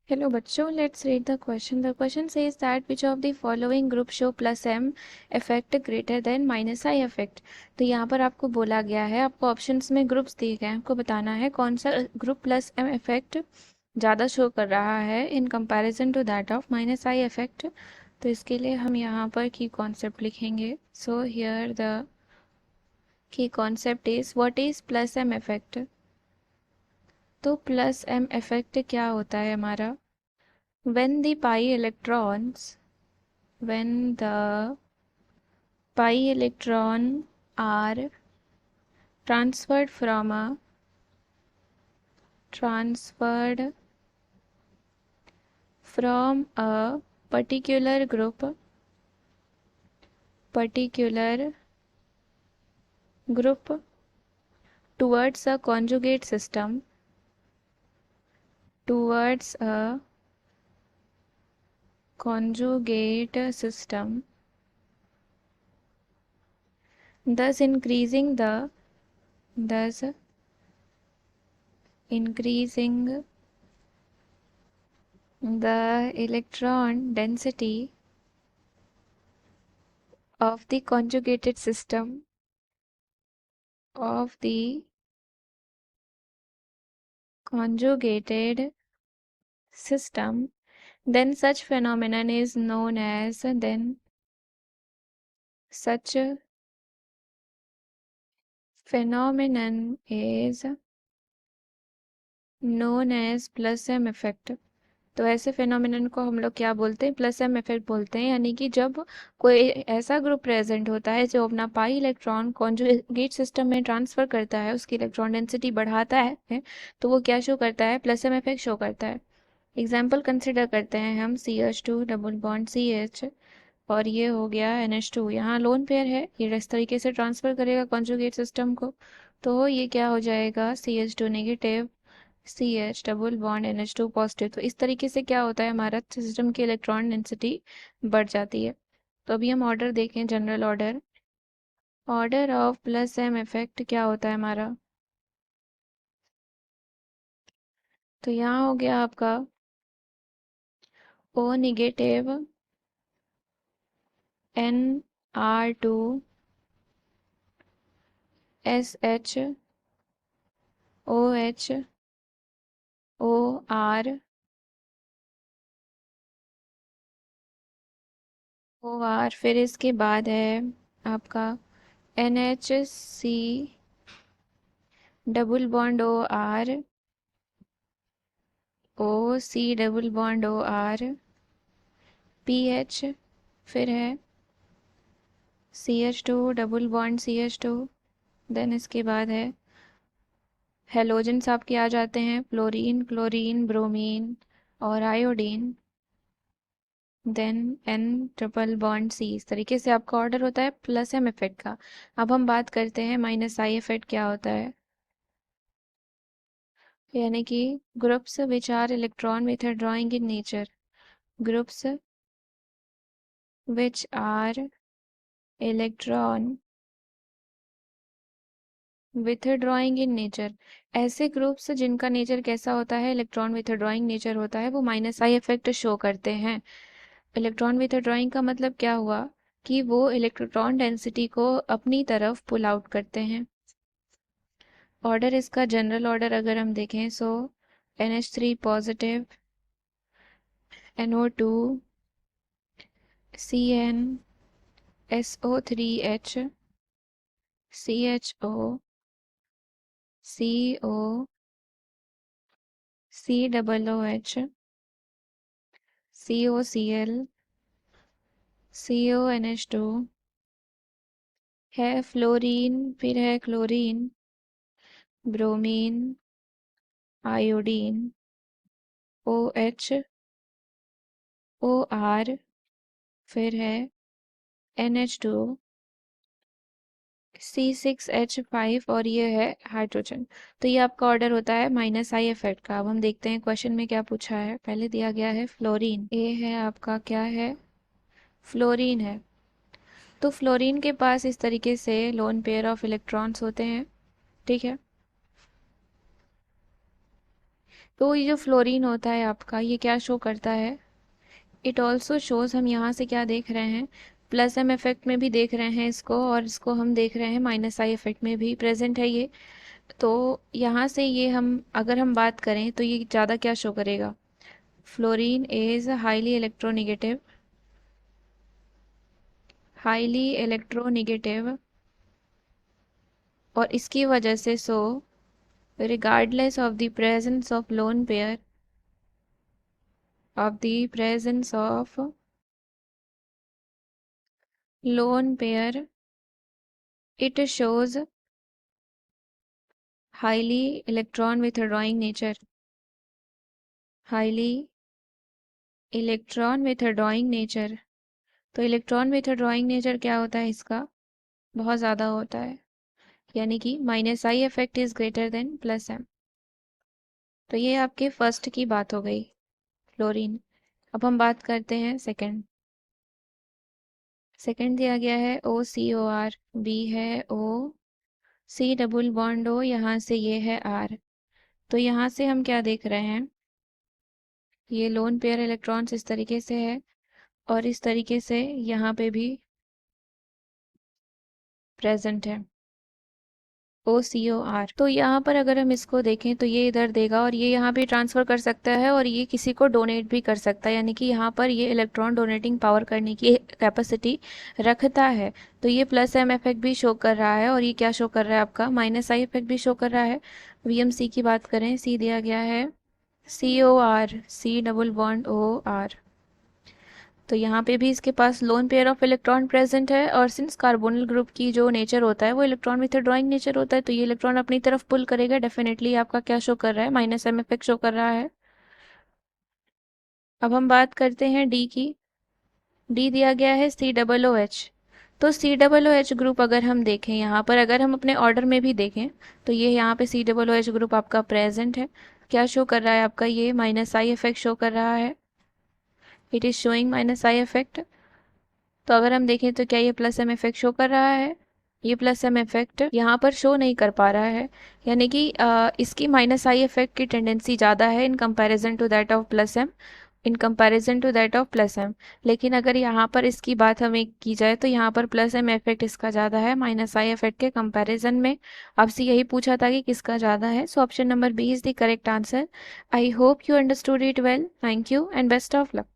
Hello बच्चों, let's read the question. The question says that which of the following group show plus m effect greater than minus I effect. तो यहाँ पर आपको बोला गया है, आपको ऑप्शंस में ग्रुप्स दिए गए हैं, आपको बताना है कौन सा ग्रुप प्लस m इफेक्ट ज़्यादा शो कर रहा है in comparison to that of minus I effect. तो इसके लिए हम यहाँ पर की कॉन्सेप्ट लिखेंगे. So here the key concept is what is plus m effect. तो प्लस m इफेक्ट क्या होता है हमारा? When the pi electrons, when the pi electron are transferred from a particular group towards a conjugate system, thus increasing the electron density of the conjugated system, then such phenomenon is known as plus M effect. तो ऐसे phenomenon को हम लोग क्या बोलते हैं? Plus M effect बोलते हैं. यानी कि जब कोई ऐसा ग्रुप प्रेजेंट होता है जो अपना पाई इलेक्ट्रॉन कॉन्जुगेट सिस्टम में ट्रांसफर करता है, उसकी इलेक्ट्रॉन डेंसिटी बढ़ाता है, तो वो क्या शो करता है? प्लस एम इफेक्ट शो करता है. एग्जाम्पल कंसिडर करते हैं हम CH2 डबल बॉन्ड CH, और ये हो गया NH2. यहाँ लोन पेयर है, ये इस तरीके से ट्रांसफर करेगा कॉन्जुगेट सिस्टम को, तो ये क्या हो जाएगा? CH2 negative, CH double bond NH2 positive. तो इस तरीके से क्या होता है? हमारा सिस्टम की इलेक्ट्रॉन डेंसिटी बढ़ जाती है. तो अभी हम ऑर्डर देखें, general order of plus M effect क्या होता है हमारा? तो यहाँ हो गया आपका O negative NR2 SH OH OR फिर इसके बाद है आपका NHC double bond OC double bond PH, फिर है CH2 double bond CH2. Then इसके बाद है हेलोजेंस आपके आ जाते हैं, फ्लोरीन, क्लोरीन, ब्रोमीन और iodine. Then N triple bond C. इस तरीके से आपका ऑर्डर होता है प्लस एम इफेक्ट का. अब हम बात करते हैं माइनस आई इफेक्ट क्या होता है. यानी कि groups which are electron withdrawing in nature, groups which are electron withdrawing in nature. ऐसे ग्रुप्स जिनका नेचर कैसा होता है? इलेक्ट्रॉन विथड्रॉइंग नेचर होता है, वो माइनस आई इफेक्ट शो करते हैं. इलेक्ट्रॉन विथड्रॉइंग का मतलब क्या हुआ? कि वो इलेक्ट्रॉन डेंसिटी को अपनी तरफ पुल आउट करते हैं. ऑर्डर इसका जनरल ऑर्डर अगर हम देखें, सो NH3 positive, NO2 CN SO3H CHO CO COOH COCl CONH2 है फ्लोरीन, फिर है chlorine, bromine, iodine, OH OR, फिर है NH2 C6H5 और ये है हाइड्रोजन. तो ये आपका ऑर्डर होता है माइनस आई इफेक्ट का. अब हम देखते हैं क्वेश्चन में क्या पूछा है. पहले दिया गया है फ्लोरीन, ए है आपका, क्या है? फ्लोरीन है. तो फ्लोरीन के पास इस तरीके से लोन पेयर ऑफ इलेक्ट्रॉन्स होते हैं, ठीक है. तो ये जो फ्लोरीन होता है आपका, ये क्या शो करता है? इट ऑल्सो शोज, हम यहाँ से क्या देख रहे हैं, प्लस एम इफेक्ट में भी देख रहे हैं इसको, और इसको हम देख रहे हैं माइनस आई इफेक्ट में भी प्रेजेंट है ये। तो यहाँ से ये हम अगर हम बात करें तो ये ज़्यादा क्या शो करेगा? फ्लोरीन इज हाईली इलेक्ट्रोनिगेटिव, और इसकी वजह से सो regardless of the presence of lone pair of the presence of lone pair it shows highly electron withdrawing nature, highly electron withdrawing nature। तो इलेक्ट्रॉन विथड्रॉइंग नेचर क्या होता है इसका? बहुत ज़्यादा होता है, यानी कि minus I effect is greater than plus M. तो ये आपके फर्स्ट की बात हो गई, फ्लोरीन। अब हम बात करते हैं सेकंड। सेकंड दिया गया है OCOR, बी है O, C double bond O, यहाँ से ये है R। तो यहाँ से हम क्या देख रहे हैं, ये लोन पेयर इलेक्ट्रॉन्स इस तरीके से है, और इस तरीके से यहाँ पे भी प्रेजेंट है OCOR। तो यहाँ पर अगर हम इसको देखें तो ये इधर देगा, और ये यहाँ पे ट्रांसफ़र कर सकता है, और ये किसी को डोनेट भी कर सकता है, यानी कि यहाँ पर ये इलेक्ट्रॉन डोनेटिंग पावर करने की कैपेसिटी रखता है। तो ये प्लस एम इफेक्ट भी शो कर रहा है, और ये क्या शो कर रहा है आपका, माइनस आई इफेक्ट भी शो कर रहा है। VMC की बात करें, सी दिया गया है COR, C double bond OR। तो यहाँ पे भी इसके पास lone pair of electron present है, और सिंस कार्बोनिल ग्रुप की जो नेचर होता है वो इलेक्ट्रॉन विथड्रॉइंग नेचर होता है, तो ये इलेक्ट्रॉन अपनी तरफ पुल करेगा डेफिनेटली। आपका क्या शो कर रहा है, माइनस एम इफेक्ट शो कर रहा है। अब हम बात करते हैं डी की। डी दिया गया है COOH। तो COOH ग्रुप अगर हम देखें यहाँ पर, अगर हम अपने ऑर्डर में भी देखें तो ये यहाँ पे COOH ग्रुप आपका प्रेजेंट है। क्या शो कर रहा है आपका, ये माइनस आई इफेक्ट शो कर रहा है, it is showing minus I effect. तो अगर हम देखें तो क्या ये प्लस एम इफेक्ट शो कर रहा है? ये प्लस एम इफेक्ट यहाँ पर शो नहीं कर पा रहा है, यानी कि इसकी माइनस आई इफेक्ट की टेंडेंसी ज़्यादा है in comparison to that of plus M, in comparison to that of plus M. लेकिन अगर यहाँ पर इसकी बात हमें की जाए तो यहाँ पर प्लस एम इफेक्ट इसका ज़्यादा है माइनस आई इफेक्ट के कंपैरिजन में। आपसे यही पूछा था कि किसका ज़्यादा है, so option number B is the correct answer. I hope you understood it well. Thank you and best of luck.